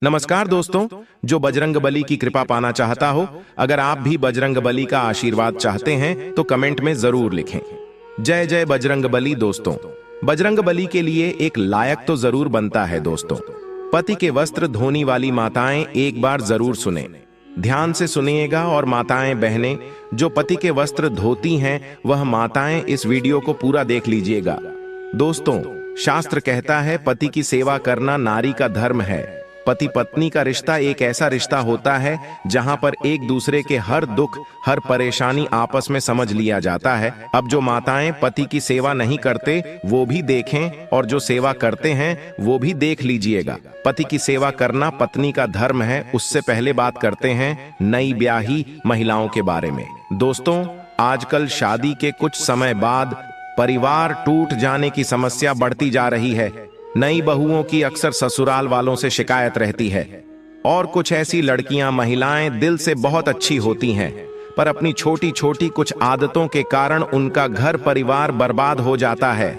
नमस्कार दोस्तों। जो बजरंगबली की कृपा पाना चाहता हो, अगर आप भी बजरंगबली का आशीर्वाद चाहते हैं तो कमेंट में जरूर लिखें जय जय बजरंगबली। दोस्तों, बजरंगबली के लिए एक लायक तो जरूर बनता है। दोस्तों, पति के वस्त्र धोने वाली माताएं एक बार जरूर सुने, ध्यान से सुनिएगा। और माताएं बहनें जो पति के वस्त्र धोती हैं, वह माताएं इस वीडियो को पूरा देख लीजिएगा। दोस्तों, शास्त्र कहता है पति की सेवा करना नारी का धर्म है। पति पत्नी का रिश्ता एक ऐसा रिश्ता होता है जहां पर एक दूसरे के हर दुख, हर परेशानी आपस में समझ लिया जाता है। अब जो माताएं पति की सेवा नहीं करते वो भी देखें, और जो सेवा करते हैं वो भी देख लीजिएगा। पति की सेवा करना पत्नी का धर्म है। उससे पहले बात करते हैं नई ब्याही महिलाओं के बारे में। दोस्तों, आजकल शादी के कुछ समय बाद परिवार टूट जाने की समस्या बढ़ती जा रही है। नई बहुओं की अक्सर ससुराल वालों से शिकायत रहती है, और कुछ ऐसी लड़कियां, महिलाएं दिल से बहुत अच्छी होती हैं, पर अपनी छोटी छोटी कुछ आदतों के कारण उनका घर परिवार बर्बाद हो जाता है।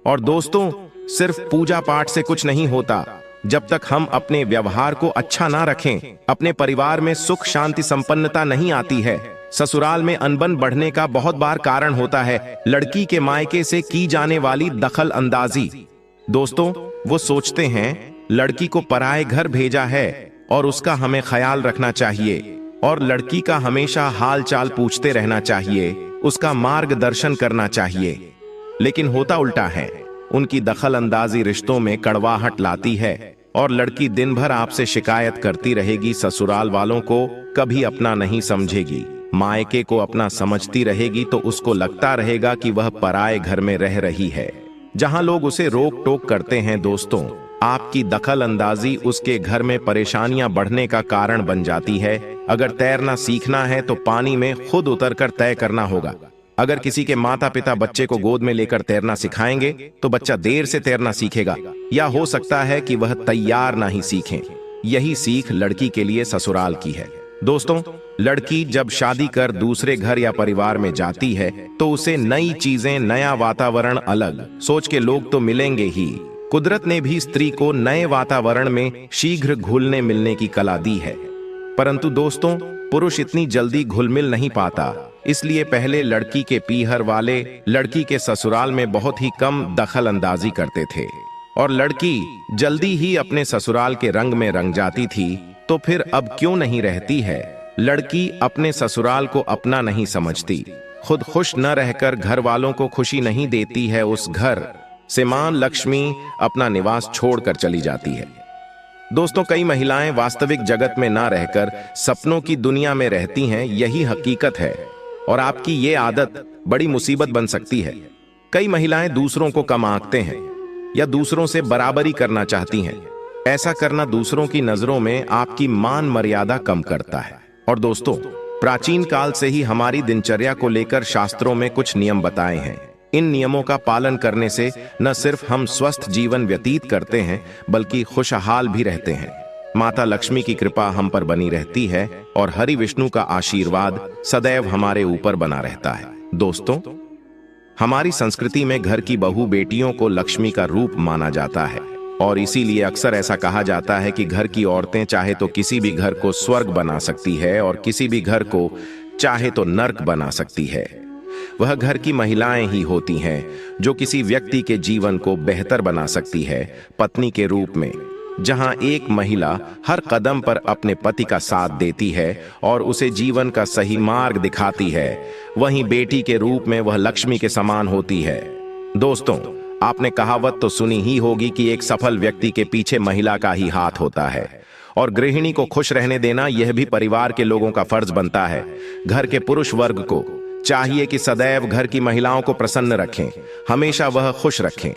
और दोस्तों, सिर्फ पूजा पाठ से कुछ नहीं होता। जब तक हम अपने व्यवहार को अच्छा ना रखें, अपने परिवार में सुख शांति संपन्नता नहीं आती है। ससुराल में अनबन बढ़ने का बहुत बार कारण होता है लड़की के मायके से की जाने वाली दखल अंदाजी। दोस्तों, वो सोचते हैं लड़की को पराये घर भेजा है और उसका हमें ख्याल रखना चाहिए, और लड़की का हमेशा हाल चाल पूछते रहना चाहिए, उसका मार्गदर्शन करना चाहिए। लेकिन होता उल्टा है। उनकी दखल अंदाजी रिश्तों में कड़वाहट लाती है, और लड़की दिन भर आपसे शिकायत करती रहेगी। ससुराल वालों को कभी अपना नहीं समझेगी, मायके को अपना समझती रहेगी, तो उसको लगता रहेगा कि वह पराये घर में रह रही है, जहां लोग उसे रोक टोक करते हैं। दोस्तों, आपकी दखल अंदाजी उसके घर में परेशानियां बढ़ने का कारण बन जाती है। अगर तैरना सीखना है तो पानी में खुद उतरकर तय करना होगा। अगर किसी के माता पिता बच्चे को गोद में लेकर तैरना सिखाएंगे तो बच्चा देर से तैरना सीखेगा, या हो सकता है कि वह तैयार ना ही सीखें। यही सीख लड़की के लिए ससुराल की है। दोस्तों, लड़की जब शादी कर दूसरे घर या परिवार में जाती है तो उसे नई चीजें, नया वातावरण, अलग सोच के लोग तो मिलेंगे ही। कुदरत ने भी स्त्री को नए वातावरण में शीघ्र घुलने मिलने की कला दी है, परंतु दोस्तों, पुरुष इतनी जल्दी घुल मिल नहीं पाता। इसलिए पहले लड़की के पीहर वाले लड़की के ससुराल में बहुत ही कम दखल अंदाजी करते थे, और लड़की जल्दी ही अपने ससुराल के रंग में रंग जाती थी। तो फिर अब क्यों नहीं रहती है? लड़की अपने ससुराल को अपना नहीं समझती, खुद खुश न रहकर घर वालों को खुशी नहीं देती है। उस घर से मां लक्ष्मी अपना निवास छोड़कर चली जाती है। दोस्तों, कई महिलाएं वास्तविक जगत में ना रहकर सपनों की दुनिया में रहती हैं। यही हकीकत है, और आपकी ये आदत बड़ी मुसीबत बन सकती है। कई महिलाएं दूसरों को कम आंकते हैं या दूसरों से बराबरी करना चाहती हैं। ऐसा करना दूसरों की नजरों में आपकी मान मर्यादा कम करता है। और दोस्तों, प्राचीन काल से ही हमारी दिनचर्या को लेकर शास्त्रों में कुछ नियम बताए हैं। इन नियमों का पालन करने से न सिर्फ हम स्वस्थ जीवन व्यतीत करते हैं, बल्कि खुशहाल भी रहते हैं। माता लक्ष्मी की कृपा हम पर बनी रहती है, और हरि विष्णु का आशीर्वाद सदैव हमारे ऊपर बना रहता है। दोस्तों, हमारी संस्कृति में घर की बहू बेटियों को लक्ष्मी का रूप माना जाता है, और इसीलिए अक्सर ऐसा कहा जाता है कि घर की औरतें चाहे तो किसी भी घर को स्वर्ग बना सकती है, और किसी भी घर को चाहे तो नर्क बना सकती है। वह घर की महिलाएं ही होती हैं जो किसी व्यक्ति के जीवन को बेहतर बना सकती है। पत्नी के रूप में जहां एक महिला हर कदम पर अपने पति का साथ देती है और उसे जीवन का सही मार्ग दिखाती है, वहीं बेटी के रूप में वह लक्ष्मी के समान होती है। दोस्तों, आपने कहावत तो सुनी ही होगी कि एक सफल व्यक्ति के पीछे महिला का ही हाथ होता है, और गृहिणी को खुश रहने देना यह भी परिवार के लोगों का फर्ज बनता है। घर के पुरुष वर्ग को चाहिए कि सदैव घर की महिलाओं को प्रसन्न रखें, हमेशा वह खुश रखें,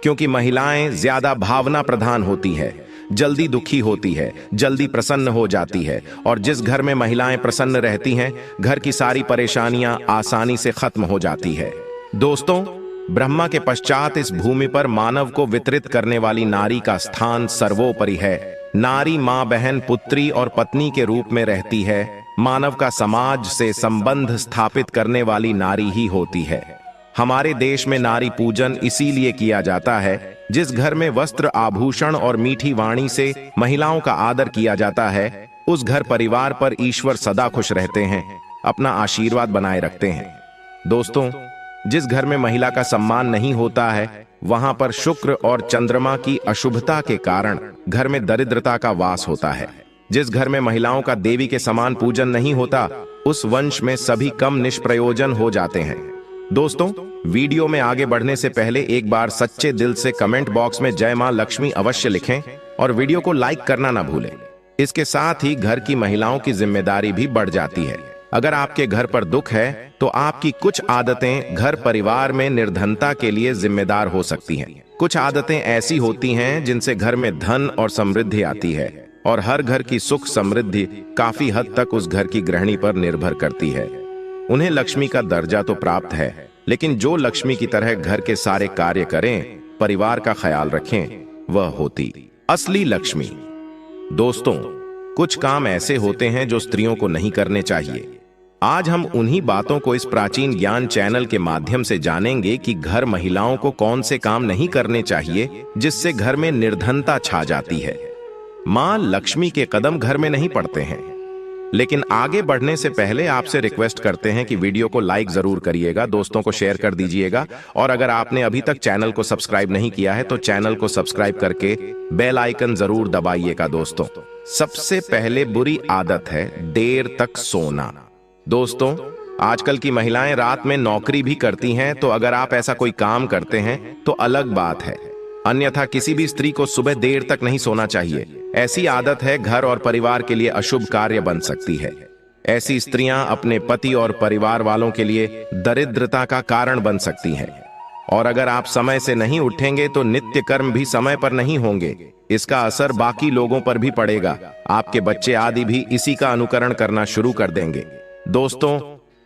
क्योंकि महिलाएं ज्यादा भावना प्रधान होती है, जल्दी दुखी होती है, जल्दी प्रसन्न हो जाती है। और जिस घर में महिलाएं प्रसन्न रहती हैं, घर की सारी परेशानियां आसानी से खत्म हो जाती है। दोस्तों, ब्रह्मा के पश्चात इस भूमि पर मानव को वितरित करने वाली नारी का स्थान सर्वोपरि है। नारी मां, बहन, पुत्री और पत्नी के रूप में रहती है। मानव का समाज से संबंध स्थापित करने वाली नारी ही होती है। हमारे देश में नारी पूजन इसीलिए किया जाता है जिस घर में वस्त्र, आभूषण और मीठी वाणी से महिलाओं का आदर किया जाता है, उस घर परिवार पर ईश्वर सदा खुश रहते हैं, अपना आशीर्वाद बनाए रखते हैं। दोस्तों, जिस घर में महिला का सम्मान नहीं होता है, वहां पर शुक्र और चंद्रमा की अशुभता के कारण घर में दरिद्रता का वास होता है। जिस घर में महिलाओं का देवी के समान पूजन नहीं होता, उस वंश में सभी कम निष्प्रयोजन हो जाते हैं। दोस्तों, वीडियो में आगे बढ़ने से पहले एक बार सच्चे दिल से कमेंट बॉक्स में जय मां लक्ष्मी अवश्य लिखें और वीडियो को लाइक करना ना भूलें। इसके साथ ही घर की महिलाओं की जिम्मेदारी भी बढ़ जाती है। अगर आपके घर पर दुख है तो आपकी कुछ आदतें घर परिवार में निर्धनता के लिए जिम्मेदार हो सकती हैं। कुछ आदतें ऐसी होती हैं जिनसे घर में धन और समृद्धि आती है, और हर घर की सुख समृद्धि काफी हद तक उस घर की गृहिणी पर निर्भर करती है। उन्हें लक्ष्मी का दर्जा तो प्राप्त है, लेकिन जो लक्ष्मी की तरह घर के सारे कार्य करें, परिवार का ख्याल रखें, वह होती असली लक्ष्मी। दोस्तों, कुछ काम ऐसे होते हैं जो स्त्रियों को नहीं करने चाहिए। आज हम उन्हीं बातों को इस प्राचीन ज्ञान चैनल के माध्यम से जानेंगे कि घर महिलाओं को कौन से काम नहीं करने चाहिए जिससे घर में निर्धनता छा जाती है। मां लक्ष्मी के कदम घर में नहीं पड़ते हैं। लेकिन आगे बढ़ने से पहले आपसे रिक्वेस्ट करते हैं कि वीडियो को लाइक जरूर करिएगा, दोस्तों को शेयर कर दीजिएगा, और अगर आपने अभी तक चैनल को सब्सक्राइब नहीं किया है तो चैनल को सब्सक्राइब करके बेल आइकन जरूर दबाइएगा। दोस्तों, सबसे पहले बुरी आदत है देर तक सोना। दोस्तों, आजकल की महिलाएं रात में नौकरी भी करती हैं, तो अगर आप ऐसा कोई काम करते हैं तो अलग बात है, अन्यथा किसी भी स्त्री को सुबह देर तक नहीं सोना चाहिए। ऐसी आदत है घर और परिवार के लिए अशुभ कार्य बन सकती है। ऐसी स्त्रियां अपने पति और परिवार वालों के लिए दरिद्रता का कारण बन सकती हैं। और अगर आप समय से नहीं उठेंगे तो नित्य कर्म भी समय पर नहीं होंगे। इसका असर बाकी लोगों पर भी पड़ेगा। आपके बच्चे आदि भी इसी का अनुकरण करना शुरू कर देंगे। दोस्तों,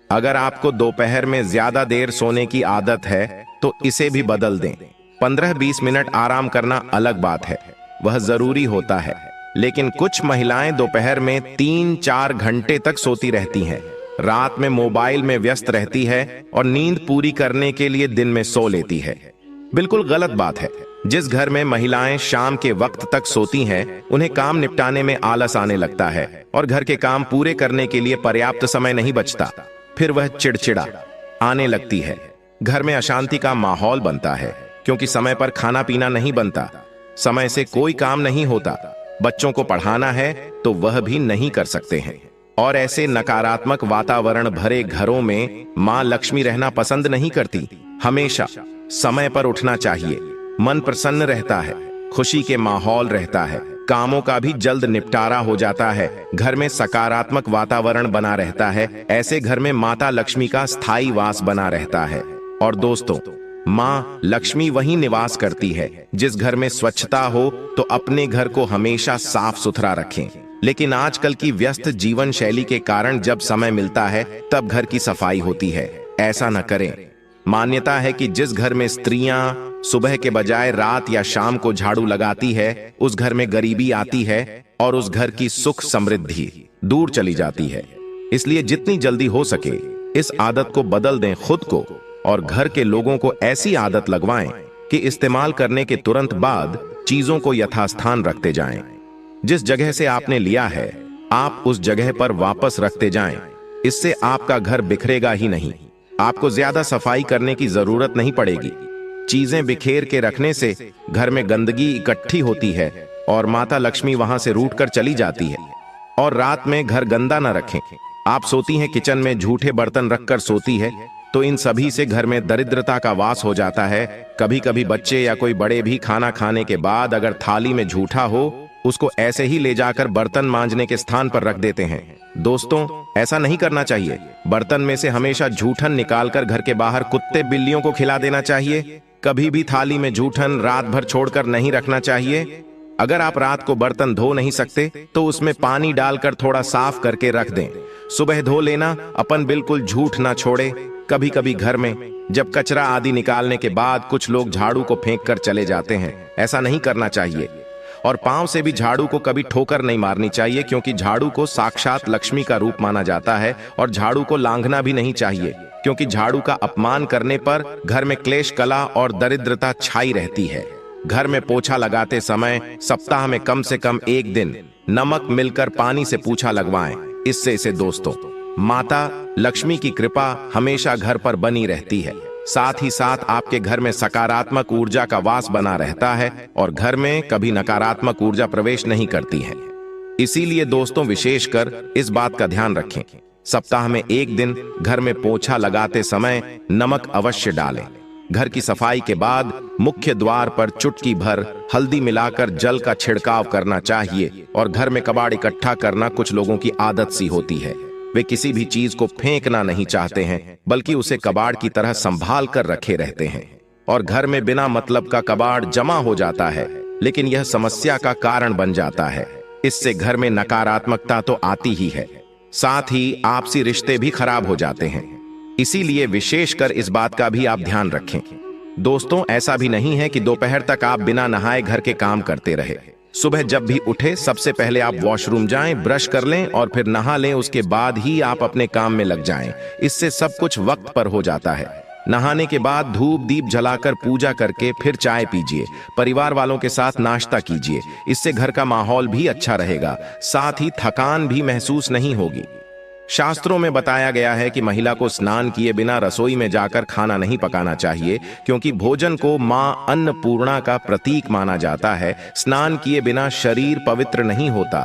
अगर आपको दोपहर में ज्यादा देर सोने की आदत है तो इसे भी बदल दें। 15-20 मिनट आराम करना अलग बात है, वह जरूरी होता है, लेकिन कुछ महिलाएं दोपहर में 3-4 घंटे तक सोती रहती हैं, रात में मोबाइल में व्यस्त रहती है और नींद पूरी करने के लिए दिन में सो लेती है। बिल्कुल गलत बात है। जिस घर में महिलाएं शाम के वक्त तक सोती हैं, उन्हें काम निपटाने में आलस आने लगता है और घर के काम पूरे करने के लिए पर्याप्त समय नहीं बचता। फिर वह चिड़चिड़ा आने लगती है, घर में अशांति का माहौल बनता है, क्योंकि समय पर खाना पीना नहीं बनता, समय से कोई काम नहीं होता, बच्चों को पढ़ाना है तो वह भी नहीं कर सकते हैं। और ऐसे नकारात्मक वातावरण भरे घरों में मां लक्ष्मी रहना पसंद नहीं करती। हमेशा समय पर उठना चाहिए, मन प्रसन्न रहता है, खुशी के माहौल रहता है, कामों का भी जल्द निपटारा हो जाता है, घर में सकारात्मक वातावरण बना रहता है। ऐसे घर में माता लक्ष्मी का स्थायी वास बना रहता है। और दोस्तों, मां लक्ष्मी वहीं निवास करती है जिस घर में स्वच्छता हो, तो अपने घर को हमेशा साफ सुथरा रखें। लेकिन आजकल की व्यस्त जीवन शैली के कारण जब समय मिलता है तब घर की सफाई होती है। ऐसा न करें। मान्यता है कि जिस घर में स्त्रियां सुबह के बजाय रात या शाम को झाड़ू लगाती है, उस घर में गरीबी आती है और उस घर की सुख समृद्धि दूर चली जाती है। इसलिए जितनी जल्दी हो सके इस आदत को बदल दें खुद को, और घर के लोगों को ऐसी आदत लगवाएं कि इस्तेमाल करने के तुरंत बाद चीजों को यथास्थान रखते जाएं। जिस जगह से आपने लिया है आप उस जगह पर वापस रखते जाएं। इससे आपका घर बिखरेगा ही नहीं। आपको ज्यादा सफाई करने की जरूरत नहीं पड़ेगी। चीजें बिखेर के रखने से घर में गंदगी इकट्ठी होती है और माता लक्ष्मी वहां से रूठ कर चली जाती है। और रात में घर गंदा न रखें। आप सोती हैं किचन में झूठे बर्तन रखकर सोती है, तो इन सभी से घर में दरिद्रता का वास हो जाता है। कभी कभी बच्चे या कोई बड़े भी खाना खाने के बाद अगर थाली में झूठा हो, उसको ऐसे ही ले जाकर बर्तन मांजने के स्थान पर रख देते हैं। दोस्तों, ऐसा नहीं करना चाहिए। बर्तन में से हमेशा जूठन निकालकर घर के बाहर कुत्ते बिल्लियों को खिला देना चाहिए। कभी भी थाली में जूठन रात भर छोड़कर नहीं रखना चाहिए। अगर आप रात को बर्तन धो नहीं सकते तो उसमें पानी डालकर थोड़ा साफ करके रख दें। सुबह धो लेना, अपन बिल्कुल झूठ ना छोड़े। कभी कभी घर में जब कचरा आदि निकालने के बाद कुछ लोग झाड़ू को फेंक कर चले जाते हैं, ऐसा नहीं करना चाहिए। और पांव से भी झाड़ू को कभी ठोकर नहीं मारनी चाहिए, क्योंकि झाड़ू को साक्षात लक्ष्मी का रूप माना जाता है। और झाड़ू को लांघना भी नहीं चाहिए, क्योंकि झाड़ू का अपमान करने पर घर में क्लेश, कला और दरिद्रता छाई रहती है। घर में पोछा लगाते समय सप्ताह में कम से कम एक दिन नमक मिलकर पानी से पोछा लगवाएं। इससे इसे दोस्तों, माता लक्ष्मी की कृपा हमेशा घर पर बनी रहती है। साथ ही साथ आपके घर में सकारात्मक ऊर्जा का वास बना रहता है और घर में कभी नकारात्मक ऊर्जा प्रवेश नहीं करती है। इसीलिए दोस्तों, विशेषकर इस बात का ध्यान रखें, सप्ताह में एक दिन घर में पोछा लगाते समय नमक अवश्य डालें। घर की सफाई के बाद मुख्य द्वार पर चुटकी भर हल्दी मिलाकर जल का छिड़काव करना चाहिए। और घर में कबाड़ इकट्ठा करना कुछ लोगों की आदत सी होती है। वे किसी भी चीज को फेंकना नहीं चाहते हैं, बल्कि उसे कबाड़ की तरह संभाल कर रखे रहते हैं। और घर में बिना मतलब का कबाड़ जमा हो जाता है, लेकिन यह समस्या का कारण बन जाता है। इससे घर में नकारात्मकता तो आती ही है, साथ ही आपसी रिश्ते भी खराब हो जाते हैं। इसीलिए विशेषकर इस बात का भी आप ध्यान रखें। दोस्तों, ऐसा भी नहीं है कि दोपहर तक आप बिना नहाए घर के काम करते रहे। सुबह जब भी उठे सबसे पहले आप वॉशरूम जाएं, ब्रश कर लें और फिर नहा लें। उसके बाद ही आप अपने काम में लग जाएं। इससे सब कुछ वक्त पर हो जाता है। नहाने के बाद धूप दीप जलाकर पूजा करके फिर चाय पीजिए। परिवार वालों के साथ नाश्ता कीजिए। इससे घर का माहौल भी अच्छा रहेगा, साथ ही थकान भी महसूस नहीं होगी। शास्त्रों में बताया गया है कि महिला को स्नान किए बिना रसोई में जाकर खाना नहीं पकाना चाहिए, क्योंकि भोजन को मां अन्नपूर्णा का प्रतीक माना जाता है। स्नान किए बिना शरीर पवित्र नहीं होता।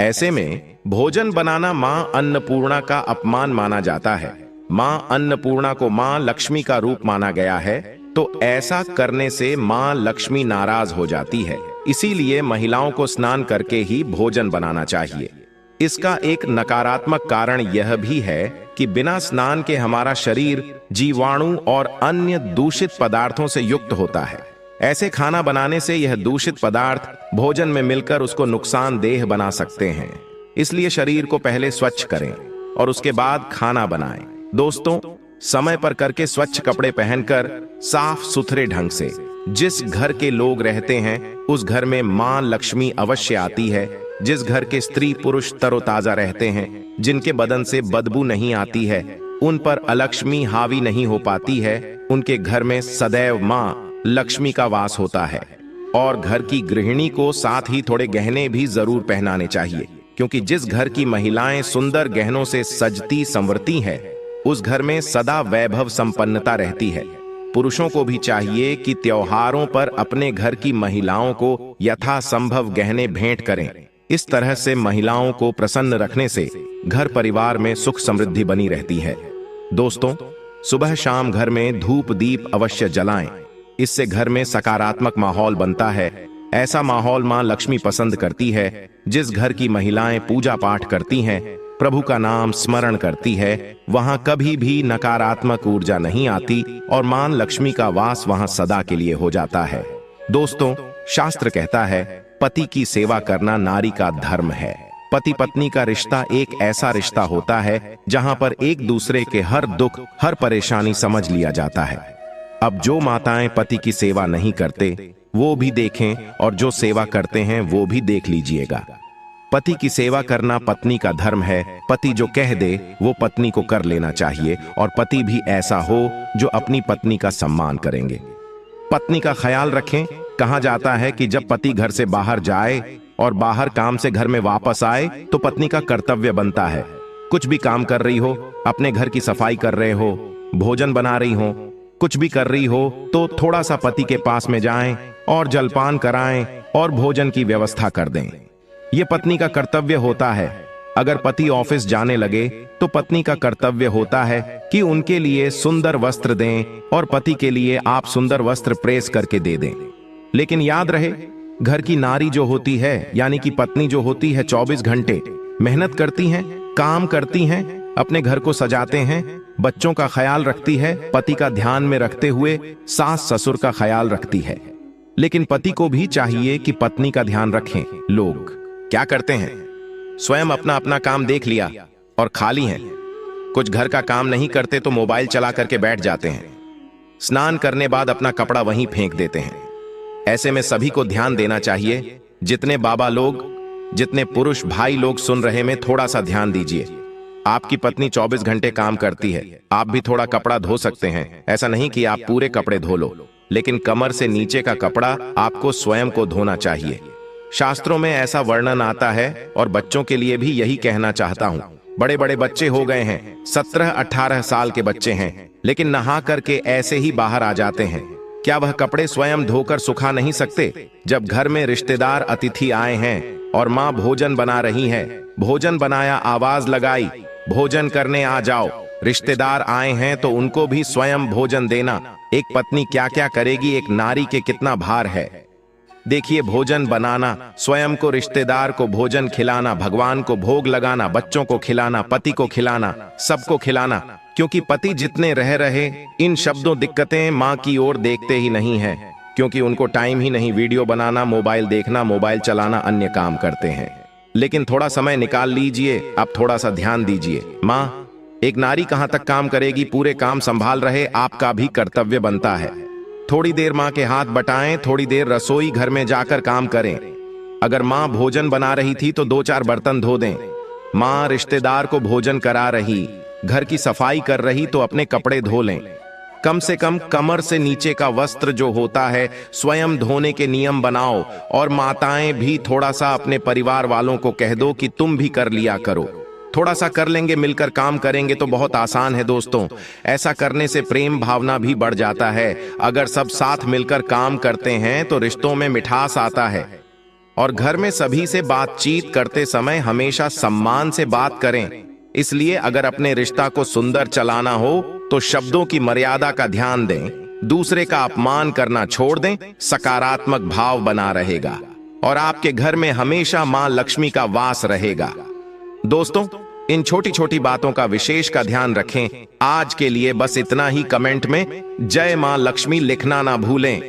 ऐसे में भोजन बनाना मां अन्नपूर्णा का अपमान माना जाता है। मां अन्नपूर्णा को मां लक्ष्मी का रूप माना गया है, तो ऐसा करने से मां लक्ष्मी नाराज हो जाती है। इसीलिए महिलाओं को स्नान करके ही भोजन बनाना चाहिए। इसका एक नकारात्मक कारण यह भी है कि बिना स्नान के हमारा शरीर जीवाणु और अन्य दूषित पदार्थों से युक्त होता है। ऐसे खाना बनाने से यह दूषित पदार्थ भोजन में मिलकर उसको नुकसानदेह बना सकते हैं। इसलिए शरीर को पहले स्वच्छ करें और उसके बाद खाना बनाएं। दोस्तों, समय पर करके स्वच्छ कपड़े पहनकर साफ सुथरे ढंग से जिस घर के लोग रहते हैं उस घर में मां लक्ष्मी अवश्य आती है। जिस घर के स्त्री पुरुष तरोताजा रहते हैं, जिनके बदन से बदबू नहीं आती है, उन पर अलक्ष्मी हावी नहीं हो पाती है, उनके घर में सदैव मां लक्ष्मी का वास होता है। और घर की गृहिणी को साथ ही थोड़े गहने भी जरूर पहनाने चाहिए, क्योंकि जिस घर की महिलाएं सुंदर गहनों से सजती संवरती है, उस घर में सदा वैभव संपन्नता रहती है। पुरुषों को भी चाहिए कि त्योहारों पर अपने घर की महिलाओं को यथासंभव गहने भेंट करें। इस तरह से महिलाओं को प्रसन्न रखने से घर परिवार में सुख समृद्धि बनी रहती है। दोस्तों, सुबह शाम घर में धूप दीप अवश्य जलाएं। इससे घर में सकारात्मक माहौल बनता है। ऐसा माहौल मां लक्ष्मी पसंद करती है। जिस घर की महिलाएं पूजा पाठ करती हैं, प्रभु का नाम स्मरण करती है, वहां कभी भी नकारात्मक ऊर्जा नहीं आती और मां लक्ष्मी का वास वहां सदा के लिए हो जाता है। दोस्तों, शास्त्र कहता है, पति की सेवा करना नारी का धर्म है। पति पत्नी का रिश्ता एक ऐसा रिश्ता होता है जहां पर एक दूसरे के हर दुख हर परेशानी समझ लिया जाता है। अब जो माताएं पति की सेवा नहीं करते वो भी देखें, और जो सेवा करते हैं वो भी देख लीजिएगा। पति की सेवा करना पत्नी का धर्म है। पति जो कह दे वो पत्नी को कर लेना चाहिए, और पति भी ऐसा हो जो अपनी पत्नी का सम्मान करेंगे। पत्नी का ख्याल रखें। कहा जाता है कि जब पति घर से बाहर जाए और बाहर काम से घर में वापस आए तो पत्नी का कर्तव्य बनता है, कुछ भी काम कर रही हो, अपने घर की सफाई कर रहे हो, भोजन बना रही हो, कुछ भी कर रही हो, तो थोड़ा सा पति के पास में जाएं और जलपान कराएं और भोजन की व्यवस्था कर दें। यह पत्नी का कर्तव्य होता है। अगर पति ऑफिस जाने लगे तो पत्नी का कर्तव्य होता है कि उनके लिए सुंदर वस्त्र दें, और पति के लिए आप सुंदर वस्त्र प्रेस करके दे दें। लेकिन याद रहे, घर की नारी जो होती है, यानी कि पत्नी जो होती है, 24 घंटे मेहनत करती हैं, काम करती हैं, अपने घर को सजाते हैं, बच्चों का ख्याल रखती है, पति का ध्यान में रखते हुए सास ससुर का ख्याल रखती है। लेकिन पति को भी चाहिए कि पत्नी का ध्यान रखें। लोग क्या करते हैं, स्वयं अपना अपना काम देख लिया और खाली हैं। कुछ घर का काम नहीं करते तो मोबाइल चला करके बैठ जाते हैं। स्नान करने बाद अपना कपड़ा वहीं फेंक देते हैं। ऐसे में सभी को ध्यान देना चाहिए। जितने बाबा लोग, जितने पुरुष भाई लोग सुन रहे में, थोड़ा सा ध्यान दीजिए। आपकी पत्नी 24 घंटे काम करती है, आप भी थोड़ा कपड़ा धो सकते हैं। ऐसा नहीं कि आप पूरे कपड़े धो लो, लेकिन कमर से नीचे का कपड़ा आपको स्वयं को धोना चाहिए। शास्त्रों में ऐसा वर्णन आता है और बच्चों के लिए भी यही कहना चाहता हूँ। बड़े बड़े बच्चे हो गए हैं, 17-18 साल के बच्चे हैं, लेकिन नहा करके ऐसे ही बाहर आ जाते हैं। क्या वह कपड़े स्वयं धोकर सुखा नहीं सकते? जब घर में रिश्तेदार अतिथि आए हैं और माँ भोजन बना रही है, भोजन बनाया, आवाज लगाई, भोजन करने आ जाओ। रिश्तेदार आए हैं तो उनको भी स्वयं भोजन देना। एक पत्नी क्या क्या करेगी, एक नारी के कितना भार है। देखिए, भोजन बनाना, स्वयं को, रिश्तेदार को भोजन खिलाना, भगवान को भोग लगाना, बच्चों को खिलाना, पति को खिलाना, सबको खिलाना। क्योंकि पति जितने रह रहे, इन शब्दों दिक्कतें माँ की ओर देखते ही नहीं है, क्योंकि उनको टाइम ही नहीं। वीडियो बनाना, मोबाइल देखना, मोबाइल चलाना, अन्य काम करते हैं। लेकिन थोड़ा समय निकाल लीजिए, आप थोड़ा सा ध्यान दीजिए। माँ, एक नारी कहाँ तक काम करेगी? पूरे काम संभाल रहे, आपका भी कर्तव्य बनता है। थोड़ी देर माँ के हाथ बटाएं, थोड़ी देर रसोई घर में जाकर काम करें। अगर माँ भोजन बना रही थी तो 2-4 बर्तन धो दें। माँ रिश्तेदार को भोजन करा रही, घर की सफाई कर रही तो अपने कपड़े धो लें। कम से कम कमर से नीचे का वस्त्र जो होता है स्वयं धोने के नियम बनाओ। और माताएं भी थोड़ा सा अपने परिवार वालों को कह दो कि तुम भी कर लिया करो। थोड़ा सा कर लेंगे, मिलकर काम करेंगे तो बहुत आसान है दोस्तों। ऐसा करने से प्रेम भावना भी बढ़ जाता है। अगर सब साथ मिलकर काम करते हैं तो रिश्तों में मिठास आता है। और घर में सभी से बातचीत करते समय हमेशा सम्मान से बात करें। इसलिए अगर अपने रिश्ता को सुंदर चलाना हो तो शब्दों की मर्यादा का ध्यान दें, दूसरे का अपमान करना छोड़ दें। सकारात्मक भाव बना रहेगा और आपके घर में हमेशा मां लक्ष्मी का वास रहेगा। दोस्तों, इन छोटी छोटी बातों का विशेष का ध्यान रखें। आज के लिए बस इतना ही। कमेंट में जय मां लक्ष्मी लिखना ना भूलें।